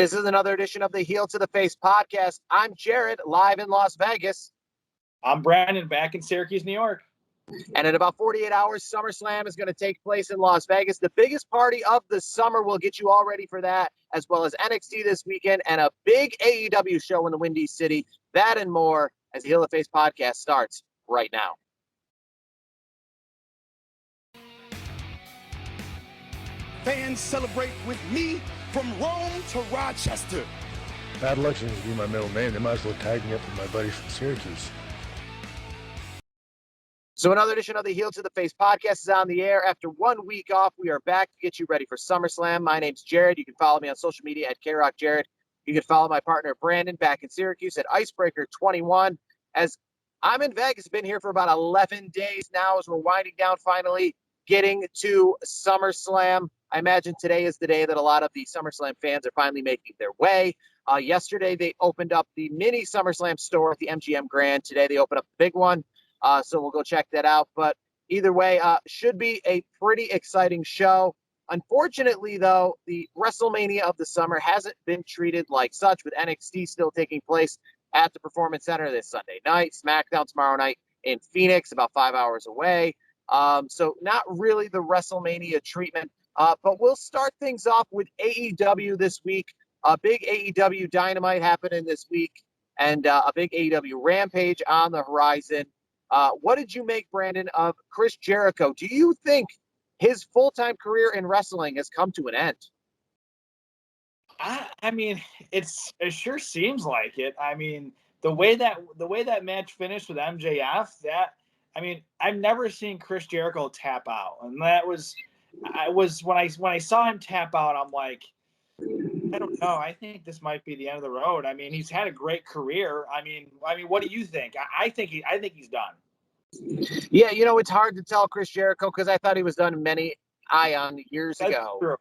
This is another edition of the Heel to the Face podcast. I'm Jared, live in Las Vegas. I'm Brandon, back in Syracuse, New York. And in about 48 hours, SummerSlam is going to take place in Las Vegas. The biggest party of the summer. We'll get you all ready for that, as well as NXT this weekend and a big AEW show in the Windy City. That and more as the Heel to the Face podcast starts right now. Fans celebrate with me from Rome to Rochester. Bad luck seems to be my middle name. They might as well tag me up with my buddies from Syracuse. So another edition of the Heel to the Face podcast is on the air. After 1 week off, we are back to get you ready for SummerSlam. My name's Jared. You can follow me on social media at KRockJared. You can follow my partner Brandon back in Syracuse at Icebreaker21. As I'm in Vegas, been here for about 11 days now as we're winding down finally, getting to SummerSlam. I imagine today is the day that a lot of the SummerSlam fans are finally making their way. Yesterday, they opened up the mini SummerSlam store at the MGM Grand. Today, they opened up the big one. So we'll go check that out. But either way, should be a pretty exciting show. Unfortunately, though, the WrestleMania of the summer hasn't been treated like such, with NXT still taking place at the Performance Center this Sunday night, SmackDown tomorrow night in Phoenix, about 5 hours away. So not really the WrestleMania treatment. But we'll start things off with AEW this week. A big AEW Dynamite happening this week, and a big AEW Rampage on the horizon. What did you make, Brandon, of Chris Jericho? Do you think his full-time career in wrestling has come to an end? I mean, it sure seems like it. I mean, the way that match finished with MJF, I've never seen Chris Jericho tap out, and when I saw him tap out, I'm like, I don't know. I think this might be the end of the road. I mean, he's had a great career. I mean, what do you think? I think he's done. Yeah, it's hard to tell Chris Jericho because I thought he was done many years ago.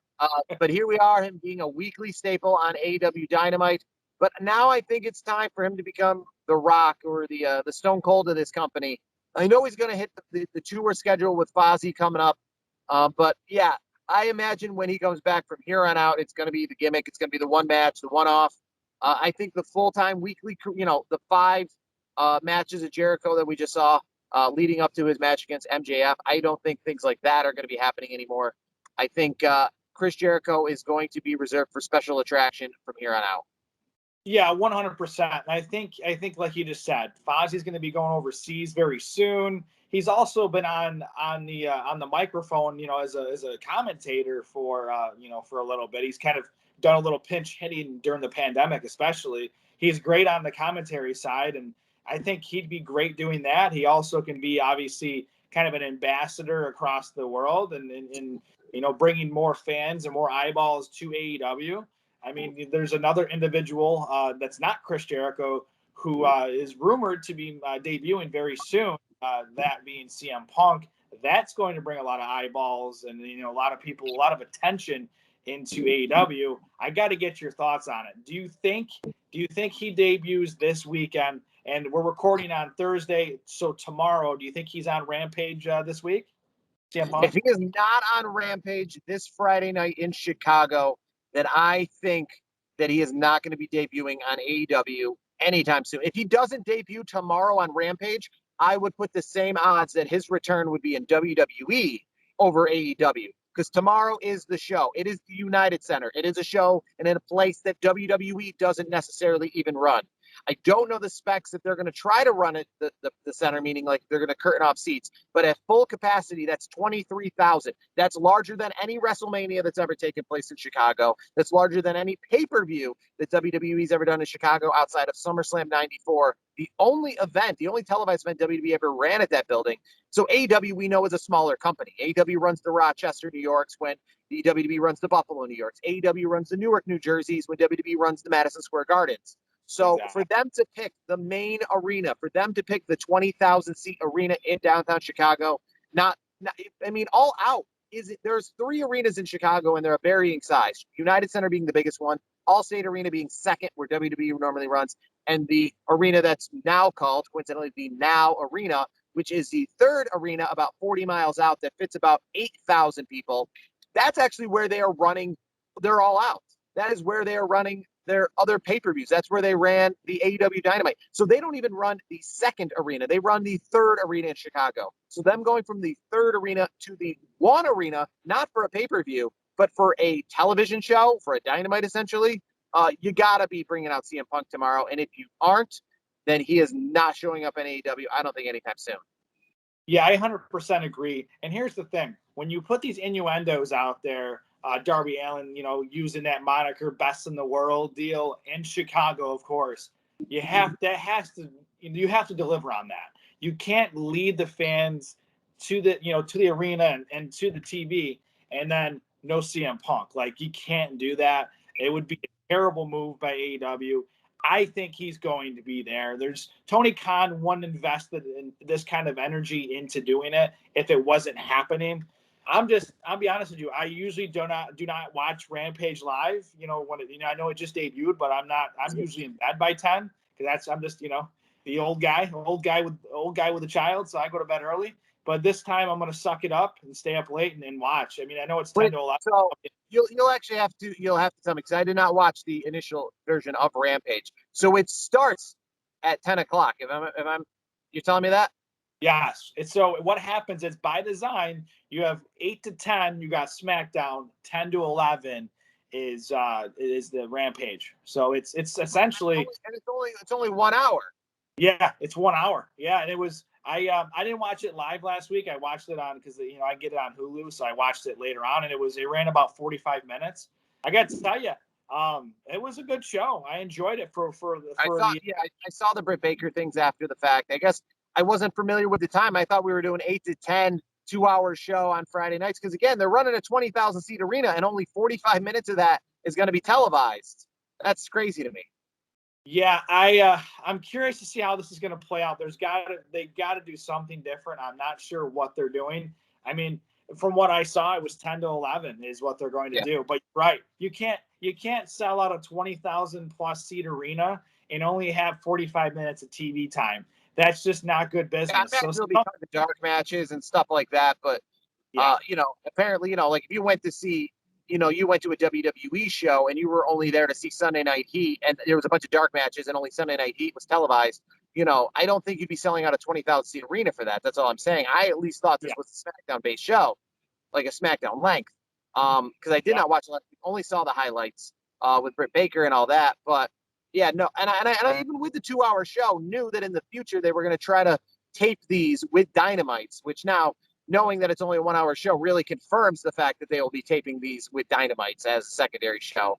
But here we are, him being a weekly staple on AEW Dynamite. But now I think it's time for him to become the Rock or the Stone Cold of this company. I know he's going to hit the tour schedule with Fozzy coming up. But yeah, I imagine when he comes back from here on out, it's going to be the gimmick. It's going to be the one match, the one-off. I think the full-time weekly, the 5 matches of Jericho that we just saw leading up to his match against MJF, I don't think things like that are going to be happening anymore. I think Chris Jericho is going to be reserved for special attraction from here on out. Yeah, 100%. I think like you just said, Fozzy's going to be going overseas very soon. He's also been on the microphone, as a commentator for a little bit. He's kind of done a little pinch hitting during the pandemic, especially. He's great on the commentary side, and I think he'd be great doing that. He also can be obviously kind of an ambassador across the world and bringing more fans and more eyeballs to AEW. I mean, there's another individual that's not Chris Jericho who is rumored to be debuting very soon, that being CM Punk. That's going to bring a lot of eyeballs and, a lot of people, a lot of attention into AEW. I got to get your thoughts on it. Do you think he debuts this weekend? And we're recording on Thursday, so tomorrow, do you think he's on Rampage this week? CM Punk? If he is not on Rampage this Friday night in Chicago, then I think that he is not going to be debuting on AEW anytime soon. If he doesn't debut tomorrow on Rampage, I would put the same odds that his return would be in WWE over AEW, because tomorrow is the show. It is the United Center. It is a show and in a place that WWE doesn't necessarily even run. I don't know the specs if they're going to try to run it, the center, meaning like they're going to curtain off seats. But at full capacity, that's 23,000. That's larger than any WrestleMania that's ever taken place in Chicago. That's larger than any pay-per-view that WWE's ever done in Chicago outside of SummerSlam 94. The only televised event WWE ever ran at that building. So AEW, we know, is a smaller company. AEW runs the Rochester, New York's, when the WWE runs the Buffalo, New York's. AEW runs the Newark, New Jersey's, when WWE runs the Madison Square Gardens. So Exactly. For them to pick the main arena, for them to pick the 20,000 seat arena in downtown Chicago, all out, there's 3 arenas in Chicago and they're a varying size. United Center being the biggest one, Allstate Arena being second, where WWE normally runs, and the arena that's now called, coincidentally, the Now Arena, which is the 3rd arena about 40 miles out that fits about 8,000 people. That's actually where they are running. They're all out. that is where they are running their other pay-per-views. That's where they ran the AEW Dynamite. So they don't even run the second arena. They run the third arena in Chicago. So them going from the third arena to the one arena, not for a pay-per-view, but for a television show, for a Dynamite essentially, you got to be bringing out CM Punk tomorrow. And if you aren't, then he is not showing up in AEW, I don't think, anytime soon. Yeah, I 100% agree. And here's the thing. When you put these innuendos out there, Darby Allin, using that moniker, best in the world deal in Chicago, of course, you have to deliver on that. You can't lead the fans to the arena and to the TV and then no CM Punk. Like, you can't do that. It would be a terrible move by AEW. I think he's going to be there. Tony Khan wouldn't invested in this kind of energy into doing it if it wasn't happening. I'll be honest with you. I usually do not watch Rampage live. I know it just debuted, but I'm usually in bed by 10 because I'm just, the old guy with a child. So I go to bed early, but this time I'm going to suck it up and stay up late and watch. I mean, I know it's 10 to 11. So you'll actually have to tell me, because I did not watch the initial version of Rampage. So it starts at 10 o'clock. You're telling me that? Yes. So what happens is, by design, you have 8 to 10. You got SmackDown. 10 to 11 is the Rampage. So it's essentially, and it's only 1 hour. Yeah, it's 1 hour. Yeah, and it was. I didn't watch it live last week. I watched it on because I get it on Hulu, so I watched it later on, and it ran about 45 minutes. I got to tell you, it was a good show. I enjoyed it I saw the Britt Baker things after the fact. I guess I wasn't familiar with the time. I thought we were doing 8 to 10, 2-hour show on Friday nights. Because again, they're running a 20,000 seat arena and only 45 minutes of that is going to be televised. That's crazy to me. Yeah, I'm curious to see how this is going to play out. They got to do something different. I'm not sure what they're doing. I mean, from what I saw, it was 10 to 11 is what they're going to do. But right, you can't sell out a 20,000 plus seat arena and only have 45 minutes of TV time. That's just not good business. Yeah, so because of dark matches and stuff like that. But apparently, like if you went to see, you went to a WWE show and you were only there to see Sunday Night Heat, and there was a bunch of dark matches, and only Sunday Night Heat was televised. I don't think you'd be selling out a 20,000 seat arena for that. That's all I'm saying. I at least thought this was a SmackDown based show, like a SmackDown length. Because I did not watch a lot. Only saw the highlights with Britt Baker and all that. But yeah, no, and I even with the 2-hour show knew that in the future they were going to try to tape these with Dynamites, which now, knowing that it's only a 1-hour show, really confirms the fact that they will be taping these with Dynamites as a secondary show.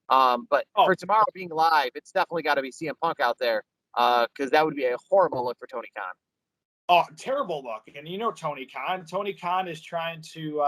But for tomorrow being live, it's definitely got to be CM Punk out there, because that would be a horrible look for Tony Khan. Oh, terrible look. And Tony Khan. Tony Khan is trying to,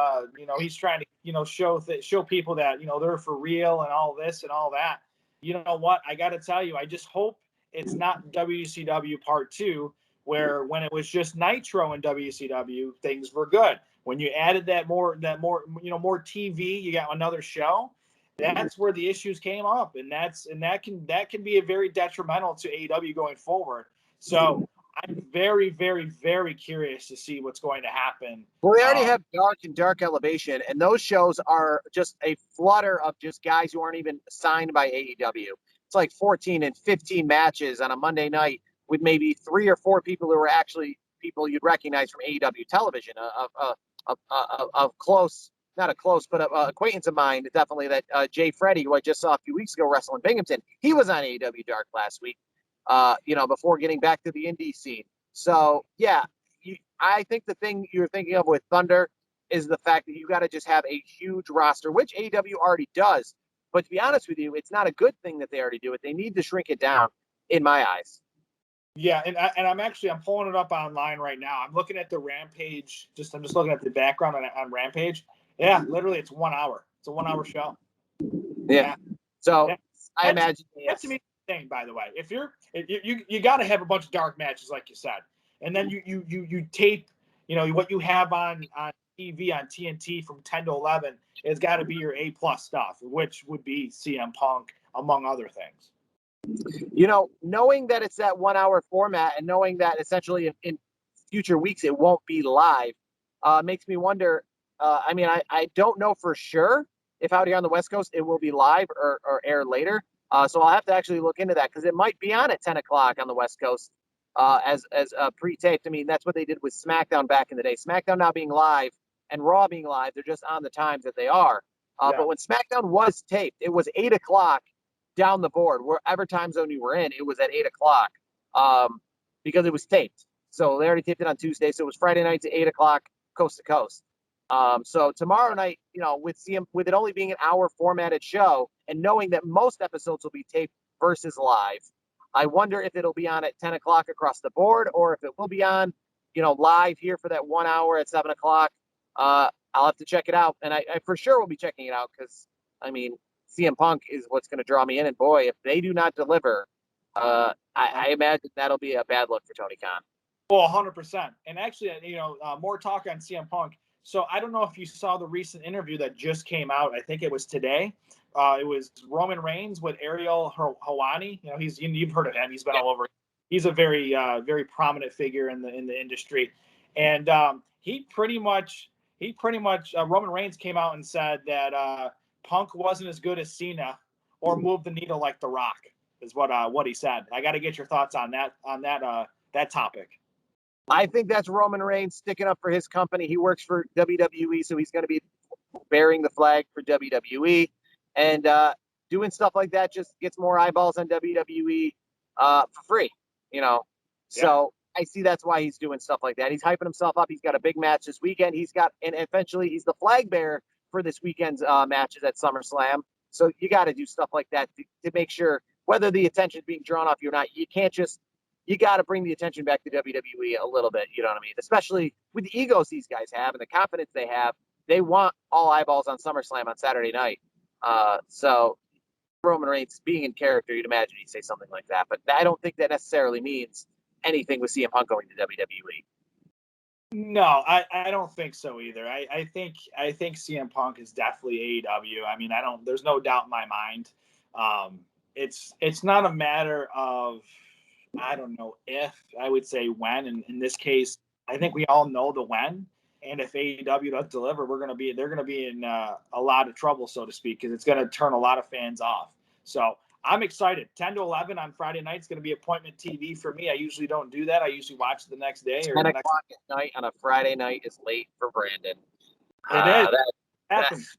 he's trying to, show people that, they're for real and all this and all that. You know what? I got to tell you, I just hope it's not WCW Part 2, where when it was just Nitro and WCW, things were good. When you added that more TV, you got another show. That's where the issues came up, and that can be a very detrimental to AEW going forward. So I'm very, very, very curious to see what's going to happen. Well, they already have Dark and Dark Elevation, and those shows are just a flutter of just guys who aren't even signed by AEW. It's like 14 and 15 matches on a Monday night with maybe 3 or 4 people who are actually people you'd recognize from AEW television, of close, not a close, but an acquaintance of mine, definitely, that Jay Freddy, who I just saw a few weeks ago wrestle in Binghamton. He was on AEW Dark last week, before getting back to the indie scene. So, yeah, I think the thing you're thinking of with Thunder is the fact that you got to just have a huge roster, which AEW already does. But to be honest with you, it's not a good thing that they already do it. They need to shrink it down, in my eyes. Yeah, and I'm pulling it up online right now. I'm looking at the Rampage. I'm just looking at the background on Rampage. Yeah, literally, it's 1 hour. It's a 1-hour show. Yeah. So I imagine that's to me insane. By the way, if you got to have a bunch of dark matches, like you said, and then you tape, what you have on TV on TNT from 10 to 11 has got to be your A+ stuff, which would be CM Punk, among other things. Knowing that it's that 1-hour format and knowing that essentially in future weeks it won't be live, makes me wonder. I don't know for sure, if out here on the West Coast, it will be live or air later. So I'll have to actually look into that because it might be on at 10 o'clock on the West Coast as pre-taped. I mean, that's what they did with SmackDown back in the day. SmackDown now being live and Raw being live, they're just on the times that they are. But when SmackDown was taped, it was 8 o'clock down the board. Wherever time zone you were in, it was at 8 o'clock because it was taped. So they already taped it on Tuesday. So it was Friday night to 8 o'clock coast to coast. So tomorrow night, with it only being an hour formatted show and knowing that most episodes will be taped versus live, I wonder if it'll be on at 10 o'clock across the board or if it will be on, live here for that 1 hour at 7 o'clock. I'll have to check it out. And I for sure will be checking it out because, I mean, CM Punk is what's going to draw me in. And boy, if they do not deliver, I imagine that'll be a bad look for Tony Khan. Well, 100%. And actually, more talk on CM Punk. So I don't know if you saw the recent interview that just came out. I think it was today. It was Roman Reigns with Ariel Helwani. You've heard of him. He's been all over. He's a very, very prominent figure in the industry. And he pretty much Roman Reigns came out and said that Punk wasn't as good as Cena or moved the needle like The Rock is what he said. I got to get your thoughts on that topic. I think that's Roman Reigns sticking up for his company. He works for WWE, so he's going to be bearing the flag for WWE. And doing stuff like that just gets more eyeballs on WWE for free, So I see that's why he's doing stuff like that. He's hyping himself up. He's got a big match this weekend. And eventually he's the flag bearer for this weekend's matches at SummerSlam. So you got to do stuff like that to make sure whether the attention is being drawn off you or not. You got to bring the attention back to WWE a little bit. You know what I mean? Especially with the egos these guys have and the confidence they have. They want all eyeballs on SummerSlam on Saturday night. So Roman Reigns being in character, you'd imagine he'd say something like that. But I don't think that necessarily means anything with CM Punk going to WWE. No, I don't think so either. I think CM Punk is definitely AEW. I mean, there's no doubt in my mind. It's not a matter of, I don't know if, I would say when. And in this case, I think we all know the when. And if AEW does deliver, they're going to be in a lot of trouble, so to speak, because it's going to turn a lot of fans off. So I'm excited. 10 to 11 on Friday night is going to be appointment TV for me. I usually don't do that. I usually watch it the next day. 10 o'clock at night on a Friday night is late for Brandon. It is. That happens.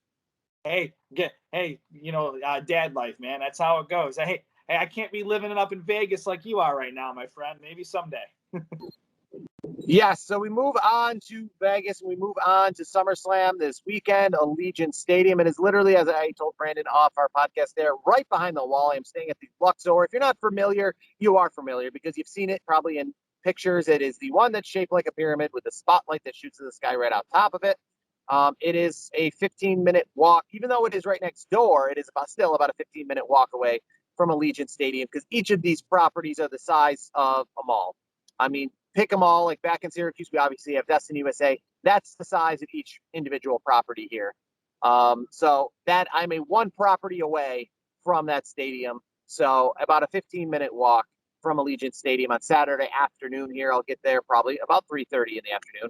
Hey, dad life, man. That's how it goes. Hey, I can't be living it up in Vegas like you are right now, my friend. Maybe someday. Yes, so we move on to Vegas and we move on to SummerSlam this weekend, Allegiant Stadium. And it's literally, as I told Brandon off our podcast there, right behind the wall. I'm staying at the Luxor. If you're not familiar, you are familiar because you've seen it probably in pictures. It is the one that's shaped like a pyramid with a spotlight that shoots to the sky right on top of it. It is a 15-minute walk. Even though it is right next door, it is still about a 15-minute walk away from Allegiant Stadium because each of these properties are the size of a mall. I mean, pick them all. Like back in Syracuse, we obviously have Destiny USA. That's the size of each individual property here. So that I'm a one property away from that stadium. So about a 15-minute walk from Allegiant Stadium on Saturday afternoon here. I'll get there probably about 3:30 in the afternoon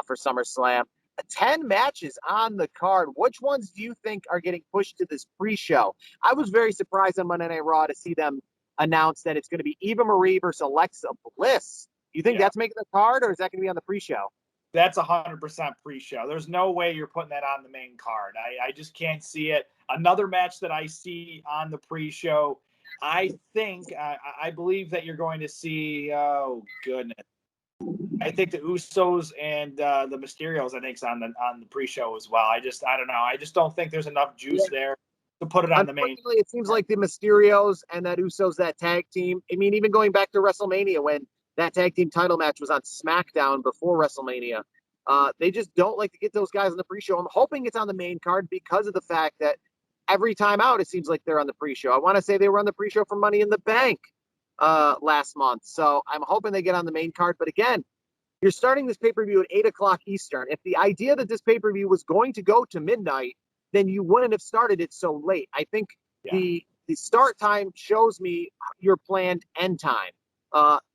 for SummerSlam. 10 matches on the card. Which ones do you think are getting pushed to this pre-show? I was very surprised on Monday Night Raw to see them announce that it's going to be Eva Marie versus Alexa Bliss. You think that's making the card, or is that going to be on the pre-show? That's 100% pre-show. There's no way you're putting that on the main card. I just can't see it. Another match that I see on the pre-show, I believe that you're going to see, oh, goodness. I think the Usos and the Mysterios, I think, is on the pre-show as well. I don't know. I just don't think there's enough juice there to put it on the main. It seems like the Mysterios and that Usos, that tag team. I mean, even going back to WrestleMania when that tag team title match was on SmackDown before WrestleMania, they just don't like to get those guys on the pre-show. I'm hoping it's on the main card because of the fact that every time out, it seems like they're on the pre-show. I want to say they were on the pre-show for Money in the Bank last month. So I'm hoping they get on the main card. But again, you're starting this pay-per-view at 8 o'clock Eastern. If the idea that this pay-per-view was going to go to midnight, then you wouldn't have started it so late. I think the start time shows me your planned end time.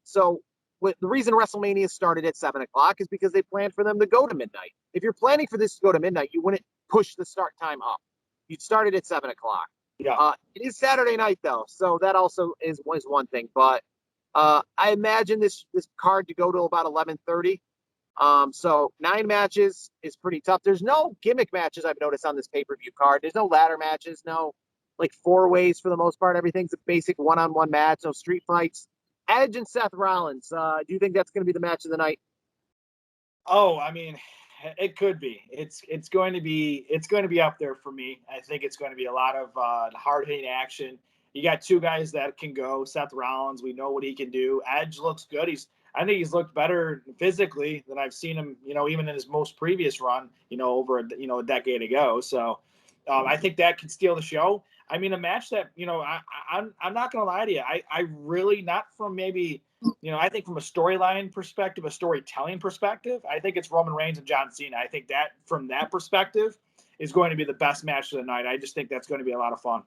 So the reason WrestleMania started at 7 o'clock is because they planned for them to go to midnight. If you're planning for this to go to midnight, you wouldn't push the start time up. You'd start it at 7 o'clock. Yeah. It is Saturday night though, so that also is one thing. But I imagine this card to go to about 11:30. So 9 matches is pretty tough. There's no gimmick matches I've noticed on this pay-per-view card. There's no ladder matches, no like 4-ways for the most part. Everything's a basic one-on-one match, no street fights. Edge and Seth Rollins. Do you think that's going to be the match of the night? Oh, I mean, it could be. It's going to be up there for me. I think it's going to be a lot of hard-hitting action. You got 2 guys that can go. Seth Rollins, we know what he can do. Edge looks good. I think he's looked better physically than I've seen him, even in his most previous run, over a decade ago. So I think that could steal the show. I mean, a match that, I'm not going to lie to you. I really, not from maybe, I think from a storyline perspective, a storytelling perspective, I think it's Roman Reigns and John Cena. I think that from that perspective is going to be the best match of the night. I just think that's going to be a lot of fun.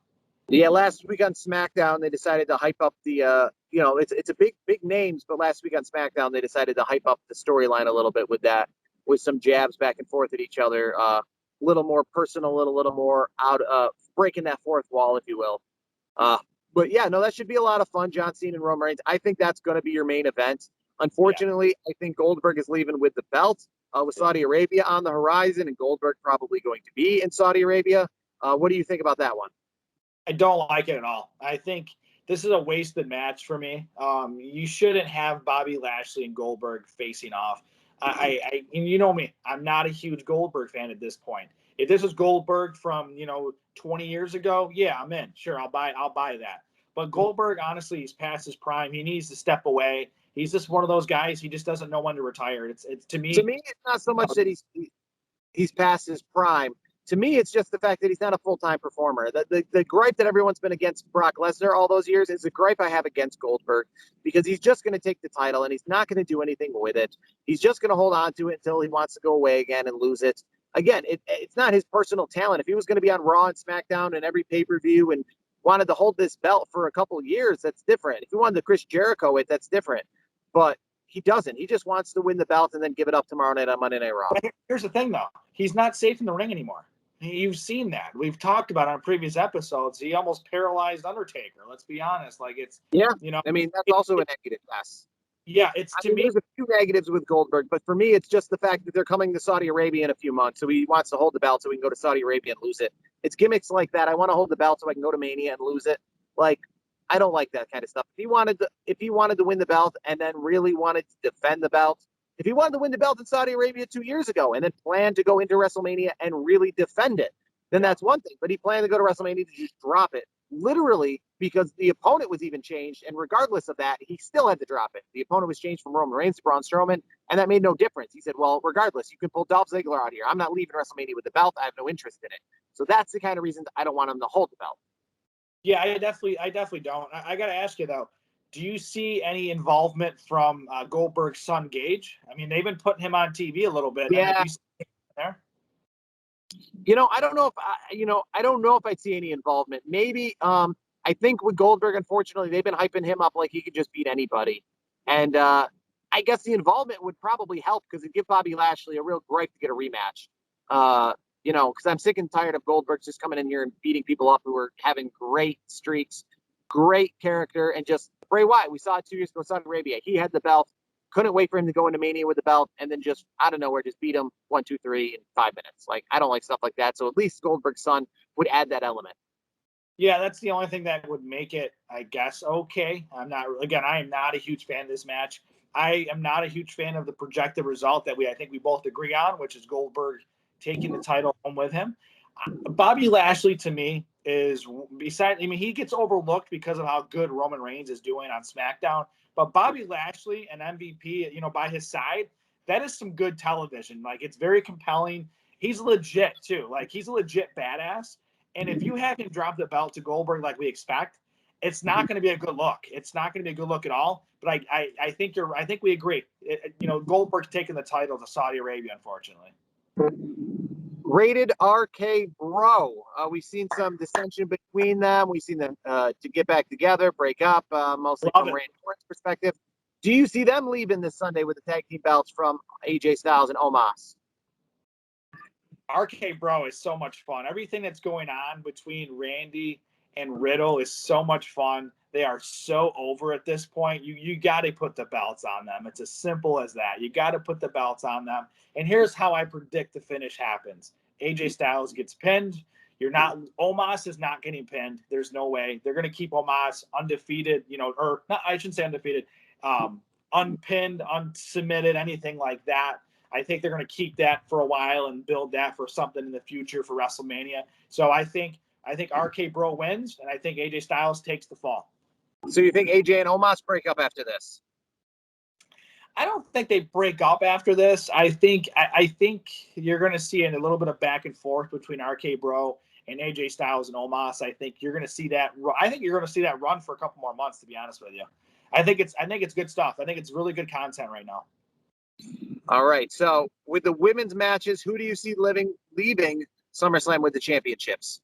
Yeah, last week on SmackDown, they decided to hype up the, it's a big names, but last week on SmackDown, they decided to hype up the storyline a little bit with that, with some jabs back and forth at each other, a little more personal, a little more out, breaking that fourth wall, if you will. But yeah, no, that should be a lot of fun. John Cena and Roman Reigns. I think that's going to be your main event. Unfortunately, I think Goldberg is leaving with the belt, with Saudi Arabia on the horizon, and Goldberg probably going to be in Saudi Arabia. What do you think about that one? I don't like it at all. I think this is a wasted match for me. You shouldn't have Bobby Lashley and Goldberg facing off. And you know me, I'm not a huge Goldberg fan at this point. If this was Goldberg from 20 years ago, yeah, I'm in. Sure, I'll buy that. But Goldberg, honestly, he's past his prime. He needs to step away. He's just one of those guys. He just doesn't know when to retire. It's to me. To me, it's not so much that he's past his prime. To me, it's just the fact that he's not a full-time performer. The gripe that everyone's been against Brock Lesnar all those years is a gripe I have against Goldberg, because he's just going to take the title and he's not going to do anything with it. He's just going to hold on to it until he wants to go away again and lose it. Again, it's not his personal talent. If he was going to be on Raw and SmackDown and every pay-per-view and wanted to hold this belt for a couple of years, that's different. If he wanted to Chris Jericho it, that's different. But he doesn't. He just wants to win the belt and then give it up tomorrow night on Monday Night Raw. Here's the thing, though. He's not safe in the ring anymore. You've seen that. We've talked about it on previous episodes. He almost paralyzed Undertaker. Let's be honest. Like, it's, I mean, that's also a negative. Yes. Yeah, it's to me. There's a few negatives with Goldberg, but for me, it's just the fact that they're coming to Saudi Arabia in a few months. So he wants to hold the belt so we can go to Saudi Arabia and lose it. It's gimmicks like that. I want to hold the belt so I can go to Mania and lose it. Like, I don't like that kind of stuff. If he wanted to win the belt and then really wanted to defend the belt, if he wanted to win the belt in Saudi Arabia 2 years ago and then planned to go into WrestleMania and really defend it, then that's one thing. But he planned to go to WrestleMania to just drop it, literally, because the opponent was even changed. And regardless of that, he still had to drop it. The opponent was changed from Roman Reigns to Braun Strowman, and that made no difference. He said, well, regardless, you can pull Dolph Ziggler out here. I'm not leaving WrestleMania with the belt. I have no interest in it. So that's the kind of reason I don't want him to hold the belt. Yeah, I definitely don't. I got to ask you, though, do you see any involvement from Goldberg's son, Gage? I mean, they've been putting him on TV a little bit. Yeah. I mean, there? I don't know if I'd see any involvement. Maybe, I think with Goldberg, unfortunately, they've been hyping him up like he could just beat anybody. And I guess the involvement would probably help because it'd give Bobby Lashley a real gripe to get a rematch. Because I'm sick and tired of Goldberg just coming in here and beating people up who are having great streaks, great character, and just Bray Wyatt. We saw it 2 years ago in Saudi Arabia. He had the belt. Couldn't wait for him to go into Mania with the belt, and then just out of nowhere, just beat him 1, 2, 3 in 5 minutes. Like, I don't like stuff like that. So at least Goldberg's son would add that element. Yeah, that's the only thing that would make it, I guess, okay. I am not a huge fan of this match. I am not a huge fan of the projected result that I think we both agree on, which is Goldberg taking the title home with him. Bobby Lashley, to me, he gets overlooked because of how good Roman Reigns is doing on SmackDown. But Bobby Lashley, an MVP, by his side, that is some good television. Like, it's very compelling. He's legit, too. Like, he's a legit badass. And if you have him drop the belt to Goldberg like we expect, it's not going to be a good look. It's not going to be a good look at all. But I think we agree. Goldberg's taking the title to Saudi Arabia, unfortunately. Rated RK Bro. We've seen some dissension between them. We've seen them to get back together, break up, mostly from Randy Orton's perspective. Do you see them leaving this Sunday with the tag team belts from AJ Styles and Omos? RK Bro is so much fun. Everything that's going on between Randy and Riddle is so much fun. They are so over at this point. You got to put the belts on them. It's as simple as that. You got to put the belts on them. And here's how I predict the finish happens. AJ Styles gets pinned. Omos is not getting pinned. There's no way. They're going to keep Omos undefeated, or not, I shouldn't say undefeated, unpinned, unsubmitted, anything like that. I think they're going to keep that for a while and build that for something in the future for WrestleMania. So I think RK Bro wins, and I think AJ Styles takes the fall. So you think AJ and Omos break up after this? I don't think they break up after this. I think you're going to see a little bit of back and forth between RK Bro and AJ Styles and Omos. I think you're going to see that. I think you're going to see that run for a couple more months, to be honest with you. I think it's good stuff. I think it's really good content right now. All right. So with the women's matches, who do you see leaving SummerSlam with the championships?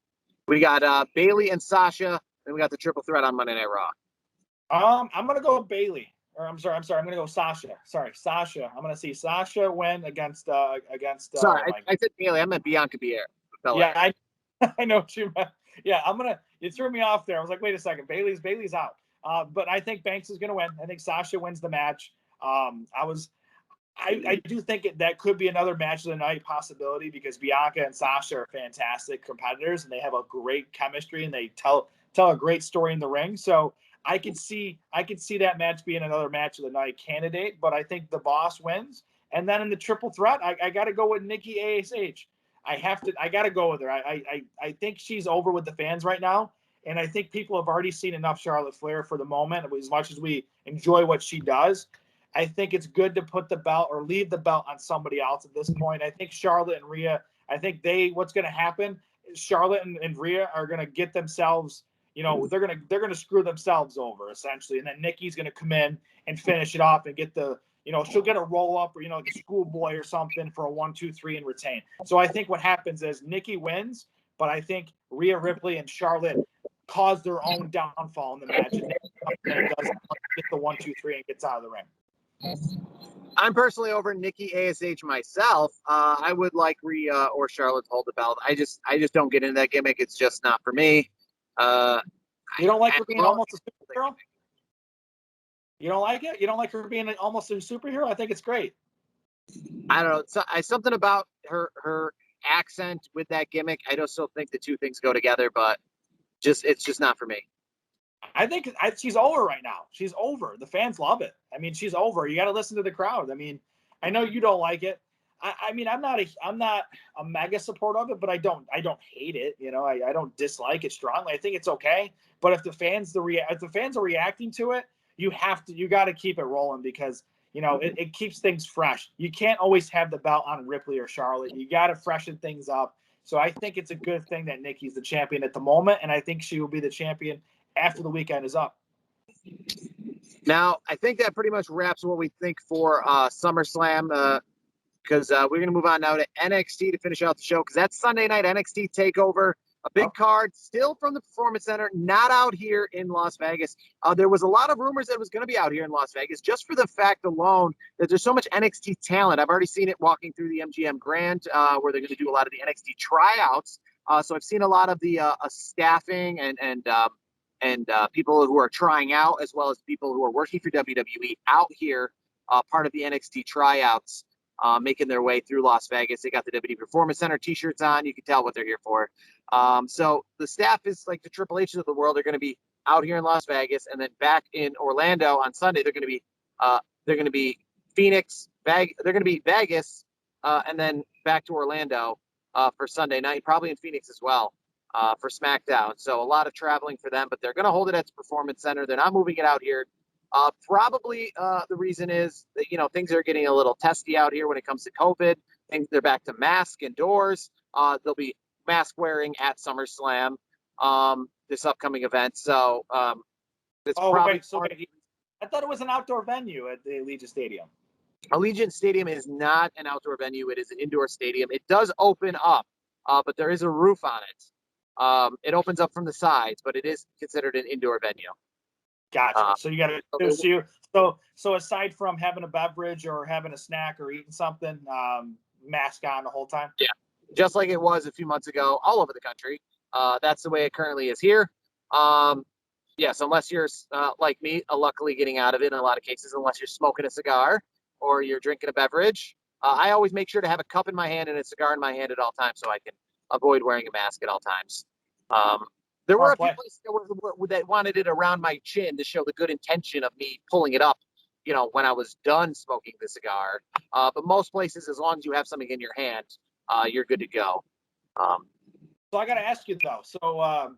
We got Bayley and Sasha, and we got the triple threat on Monday Night Raw. I'm gonna go with Bayley. Or I'm sorry. I'm gonna go Sasha. Sorry, Sasha. I'm gonna see Sasha win against. Sorry, I said Bayley. I meant Bianca Belair. Yeah, I know what you meant. Yeah, you threw me off there. I was like, wait a second, Bayley's out. But I think Banks is gonna win. I think Sasha wins the match. I do think that could be another match of the night possibility because Bianca and Sasha are fantastic competitors and they have a great chemistry and they tell a great story in the ring. So I could see that match being another match of the night candidate, but I think the boss wins. And then in the triple threat, I got to go with Nikki ASH. I got to go with her. I think she's over with the fans right now. And I think people have already seen enough Charlotte Flair for the moment, as much as we enjoy what she does. I think it's good to put the belt or leave the belt on somebody else at this point. I think Charlotte and Rhea, what's going to happen is Charlotte and Rhea are going to get themselves, they're going to screw themselves over essentially. And then Nikki's going to come in and finish it off and get she'll get a roll up or, like a schoolboy or something for a 1, 2, 3 and retain. So I think what happens is Nikki wins, but I think Rhea Ripley and Charlotte cause their own downfall in the match. And Nikki does get the 1, 2, 3 and gets out of the ring. I'm personally over Nikki ASH myself. I would like Rhea or Charlotte to hold the belt. I just don't get into that gimmick. It's just not for me. You don't like her being almost a superhero? You don't like it? You don't like her being almost a superhero? I think it's great. I don't know. Something about her accent with that gimmick. I just still think the two things go together, but it's just not for me. I think she's over right now. She's over. The fans love it. I mean, she's over. You got to listen to the crowd. I mean, I know you don't like it. I mean, I'm not a mega supporter of it, but I don't hate it. I don't dislike it strongly. I think it's okay. But if the fans are reacting to it, you got to keep it rolling because it keeps things fresh. You can't always have the belt on Ripley or Charlotte. You got to freshen things up. So I think it's a good thing that Nikki's the champion at the moment, and I think she will be the champion after the weekend is up. Now, I think that pretty much wraps what we think for SummerSlam because we're going to move on now to NXT to finish out the show because that's Sunday night NXT TakeOver, a big card still from the Performance Center, not out here in Las Vegas. There was a lot of rumors that it was going to be out here in Las Vegas just for the fact alone that there's so much NXT talent. I've already seen it walking through the MGM Grand where they're going to do a lot of the NXT tryouts. So I've seen a lot of the staffing and people who are trying out, as well as people who are working for WWE out here, part of the NXT tryouts, making their way through Las Vegas. They got the WWE Performance Center t-shirts on. You can tell what they're here for. So the staff is like the Triple H's of the world. They're going to be out here in Las Vegas, and then back in Orlando on Sunday. They're going to be Phoenix, they're going to be Vegas, and then back to Orlando for Sunday night, probably in Phoenix as well. For SmackDown. So a lot of traveling for them, but they're going to hold it at the Performance Center. They're not moving it out here. Probably the reason is that, things are getting a little testy out here when it comes to COVID. They're back to mask indoors. They'll be mask wearing at SummerSlam, this upcoming event. So it's probably. Wait. I thought it was an outdoor venue at the Allegiant Stadium. Allegiant Stadium is not an outdoor venue. It is an indoor stadium. It does open up, but there is a roof on it. It opens up from the sides, but it is considered an indoor venue. Gotcha. So you got to so aside from having a beverage or having a snack or eating something, mask on the whole time. just like it was a few months ago all over the country. That's the way it currently is here. Yes, unless you're like me, luckily getting out of it in a lot of cases, unless you're smoking a cigar or you're drinking a beverage. I always make sure to have a cup in my hand and a cigar in my hand at all times so I can avoid wearing a mask at all times. There were a few places that wanted it around my chin to show the good intention of me pulling it up, when I was done smoking the cigar. But most places, as long as you have something in your hand, you're good to go. So I got to ask you though. So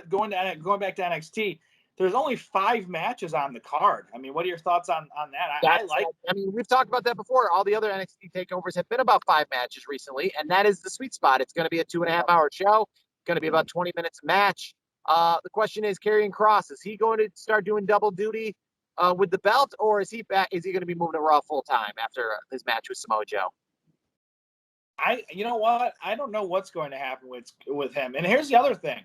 going back to NXT, there's only 5 matches on the card. I mean, what are your thoughts on that? I mean, we've talked about that before. All the other NXT takeovers have been about 5 matches recently, and that is the sweet spot. It's going to be a 2.5-hour show. Going to be about 20 minutes a match. The question is, Karrion Kross, is he going to start doing double duty with the belt, or is he going to be moving to Raw full time after his match with Samoa Joe? You know what? I don't know what's going to happen with him. And here's the other thing.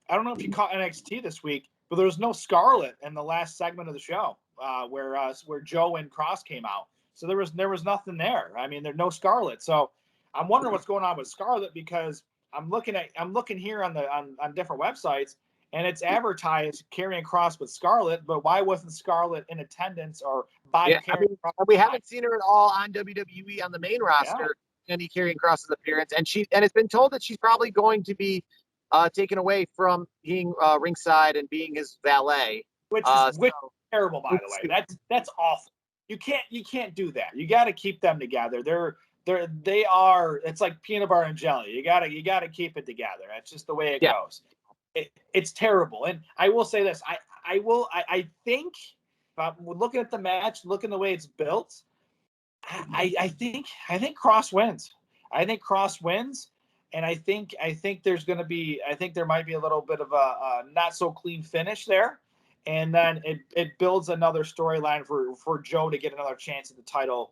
I don't know if you caught NXT this week, but there was no Scarlett in the last segment of the show where Joe and Kross came out. So there was nothing there. I mean, there's no Scarlett. So I'm wondering what's going on with Scarlett, because I'm looking here on different websites, and it's advertised Karrion Kross with Scarlett, but why wasn't Scarlett in attendance or by Karrion Kross? We haven't seen her at all on WWE on the main roster. Any Karrion Kross's appearance, and it's been told that she's probably going to be taken away from being ringside and being his valet, which is terrible, by the way. That's awful. You can't do that. You got to keep them together. They are. It's like peanut butter and jelly. You gotta keep it together. That's just the way it goes. It's terrible. And I will say this. I think, if I'm looking at the match, looking the way it's built, I think Kross wins. I think Kross wins, and I think there might be a little bit of a not so clean finish there, and then it builds another storyline for Joe to get another chance at the title,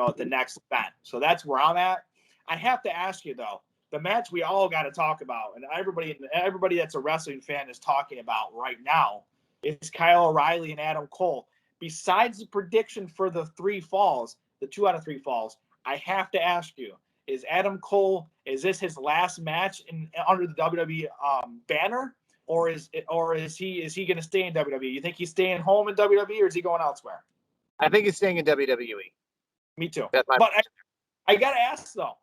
at the next event. So that's where I'm at. I have to ask you though, the match we all got to talk about, and everybody that's a wrestling fan is talking about right now, is Kyle O'Reilly and Adam Cole. Besides the prediction for the 3 falls, the 2 out of 3 falls, I have to ask you: is Adam Cole, is this his last match under the WWE banner, or is he going to stay in WWE? You think he's staying home in WWE, or is he going elsewhere? I think he's staying in WWE. Me too. But I got to ask though,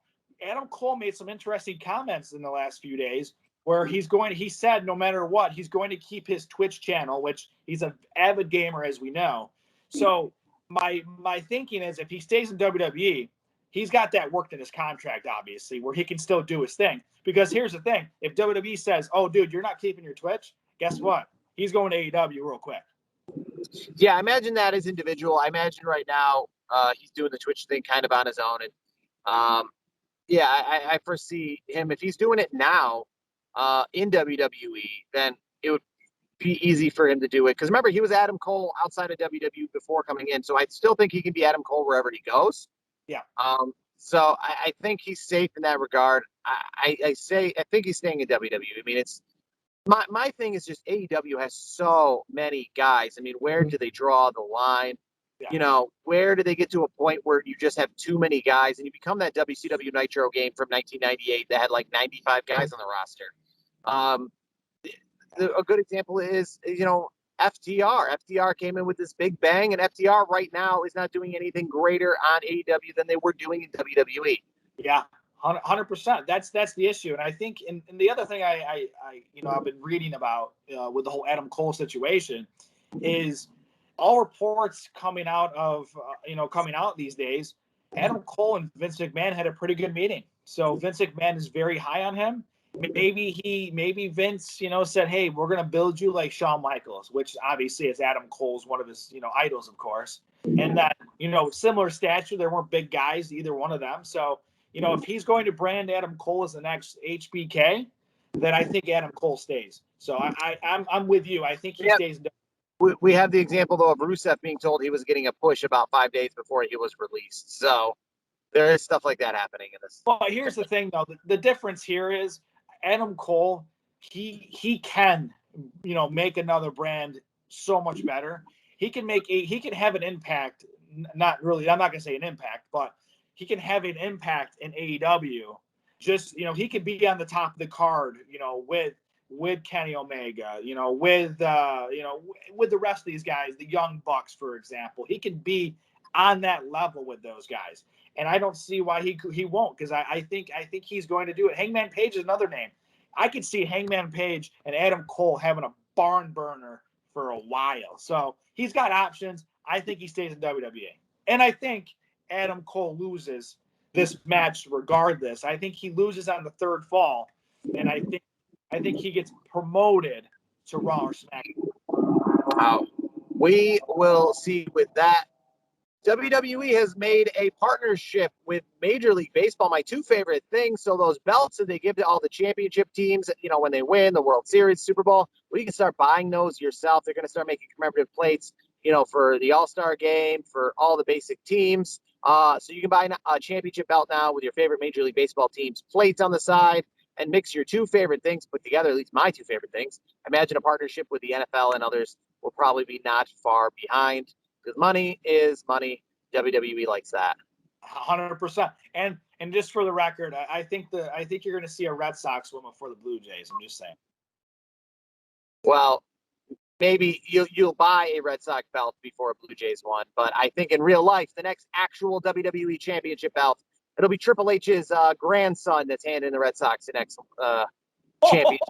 Adam Cole made some interesting comments in the last few days where he said no matter what, he's going to keep his Twitch channel, which he's an avid gamer, as we know. So my thinking is, if he stays in WWE, he's got that worked in his contract, obviously, where he can still do his thing. Because here's the thing: if WWE says, "Oh, dude, you're not keeping your Twitch," guess what? He's going to AEW real quick. Yeah, I imagine that as individual. I imagine right now he's doing the Twitch thing kind of on his own, and I foresee him, if he's doing it now in WWE, then it would be easy for him to do it. Because remember, he was Adam Cole outside of WWE before coming in, so I still think he can be Adam Cole wherever he goes. Yeah. So I think he's safe in that regard. I think he's staying in WWE. I mean, it's my thing is just AEW has so many guys. I mean, where do they draw the line? Yeah. Where do they get to a point where you just have too many guys and you become that WCW Nitro game from 1998 that had like 95 guys on the roster? A good example is, FTR. FTR came in with this big bang, and FTR right now is not doing anything greater on AEW than they were doing in WWE. Yeah, 100%. That's the issue. And I think, and the other thing I've been reading about with the whole Adam Cole situation is all reports coming out these days. Adam Cole and Vince McMahon had a pretty good meeting. So Vince McMahon is very high on him. Maybe Vince, said, "Hey, we're going to build you like Shawn Michaels," which obviously is Adam Cole's one of his, idols, of course. And that, similar stature, there weren't big guys, either one of them. So, if he's going to brand Adam Cole as the next HBK, then I think Adam Cole stays. So I'm with you. I think he stays. We have the example, though, of Rusev being told he was getting a push about 5 days before he was released. So there is stuff like that happening in this. Well, here's the thing, though. The difference here is Adam Cole, he can, make another brand so much better. He can have an impact. Not really. I'm not going to say an impact, but he can have an impact in AEW just, he could be on the top of the card, with Kenny Omega, with the rest of these guys, the Young Bucks, for example. He can be on that level with those guys. And I don't see why he won't, because I think he's going to do it. Hangman Page is another name. I could see Hangman Page and Adam Cole having a barn burner for a while. So he's got options. I think he stays in WWE. And I think Adam Cole loses this match regardless. I think he loses on the third fall. And I think he gets promoted to Raw or SmackDown. Wow. We will see with that. WWE has made a partnership with Major League Baseball, my two favorite things. So those belts that they give to all the championship teams, when they win the World Series, Super Bowl, well, you can start buying those yourself. They're going to start making commemorative plates, for the All-Star game, for all the basic teams. So you can buy a championship belt now with your favorite Major League Baseball team's plates on the side and mix your two favorite things put together, at least my two favorite things. Imagine a partnership with the NFL, and others will probably be not far behind. Because money is money. WWE likes that. 100%. And just for the record, I think you're going to see a Red Sox woman for the Blue Jays. I'm just saying. Well, maybe you'll buy a Red Sox belt before a Blue Jays one, but I think in real life, the next actual WWE Championship belt, it'll be Triple H's grandson that's handing the Red Sox the next championship.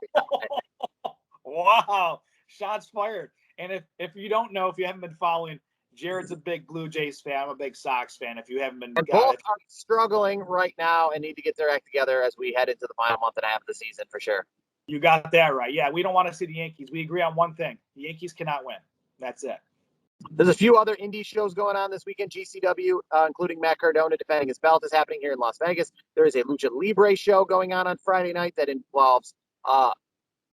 Wow, shots fired. And if you don't know, if you haven't been following, Jared's a big Blue Jays fan. I'm a big Sox fan. If you haven't been, and both are struggling right now and need to get their act together as we head into the final month and a half of the season for sure. You got that right. Yeah, we don't want to see the Yankees. We agree on one thing: the Yankees cannot win. That's it. There's a few other indie shows going on this weekend. GCW, including Matt Cardona defending his belt, is happening here in Las Vegas. There is a Lucha Libre show going on Friday night that involves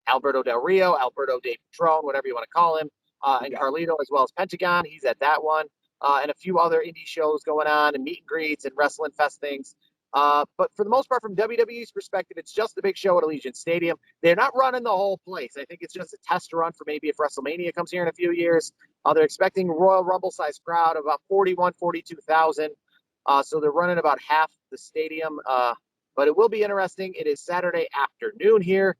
Alberto Del Rio, Alberto De Patron, whatever you want to call him, and Carlito, as well as Pentagon. He's at that one. And a few other indie shows going on, and meet and greets and wrestling fest things. But for the most part, from WWE's perspective, it's just the big show at Allegiant Stadium. They're not running the whole place. I think it's just a test run for maybe if WrestleMania comes here in a few years. They're expecting Royal Rumble-sized crowd of about 42,000. So they're running about half the stadium. But it will be interesting. It is Saturday afternoon here.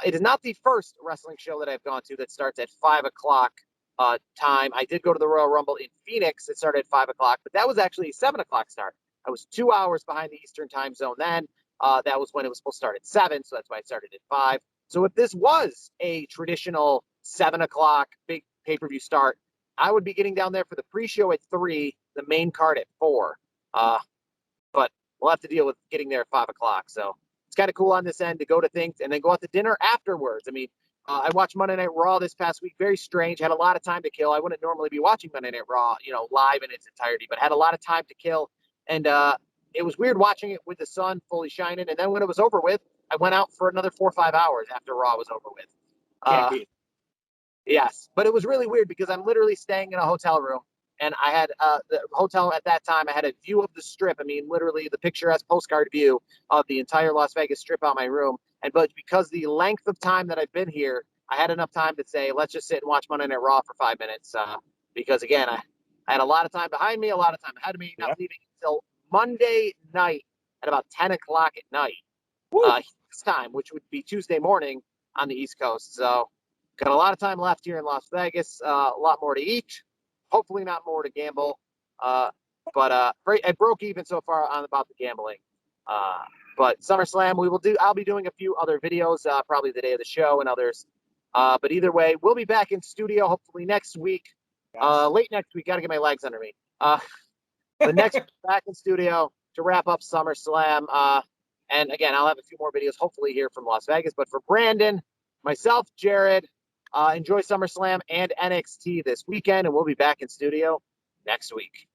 It is not the first wrestling show that I've gone to that starts at 5 o'clock time. I did go to the Royal Rumble in Phoenix. It started at 5 o'clock, but that was actually a 7 o'clock start. I was 2 hours behind the Eastern time zone then. That was when it was supposed to start at 7, so that's why it started at 5. So if this was a traditional 7 o'clock big pay-per-view start, I would be getting down there for the pre-show at 3, the main card at 4. But we'll have to deal with getting there at 5 o'clock. So it's kind of cool on this end to go to things and then go out to dinner afterwards. I mean, I watched Monday Night Raw this past week. Very strange. Had a lot of time to kill. I wouldn't normally be watching Monday Night Raw, live in its entirety, but had a lot of time to kill. And it was weird watching it with the sun fully shining. And then when it was over with, I went out for another 4 or 5 hours after Raw was over with. Yes, but it was really weird because I'm literally staying in a hotel room. And I had the hotel at that time, I had a view of the Strip. I mean, literally the picturesque postcard view of the entire Las Vegas Strip on my room. But because the length of time that I've been here, I had enough time to say, let's just sit and watch Monday Night Raw for 5 minutes. Because, again, I had a lot of time behind me, a lot of time ahead of me, not leaving until Monday night at about 10 o'clock at night. This time, which would be Tuesday morning on the East Coast. So got a lot of time left here in Las Vegas, a lot more to eat. Hopefully not more to gamble. But I broke even so far on about the gambling. But SummerSlam, I'll be doing a few other videos, probably the day of the show and others. But either way, we'll be back in studio hopefully next week. Late next week. Got to get my legs under me. But next week, back in studio to wrap up SummerSlam. And again, I'll have a few more videos hopefully here from Las Vegas. But for Brandon, myself, Jared, enjoy SummerSlam and NXT this weekend, and we'll be back in studio next week.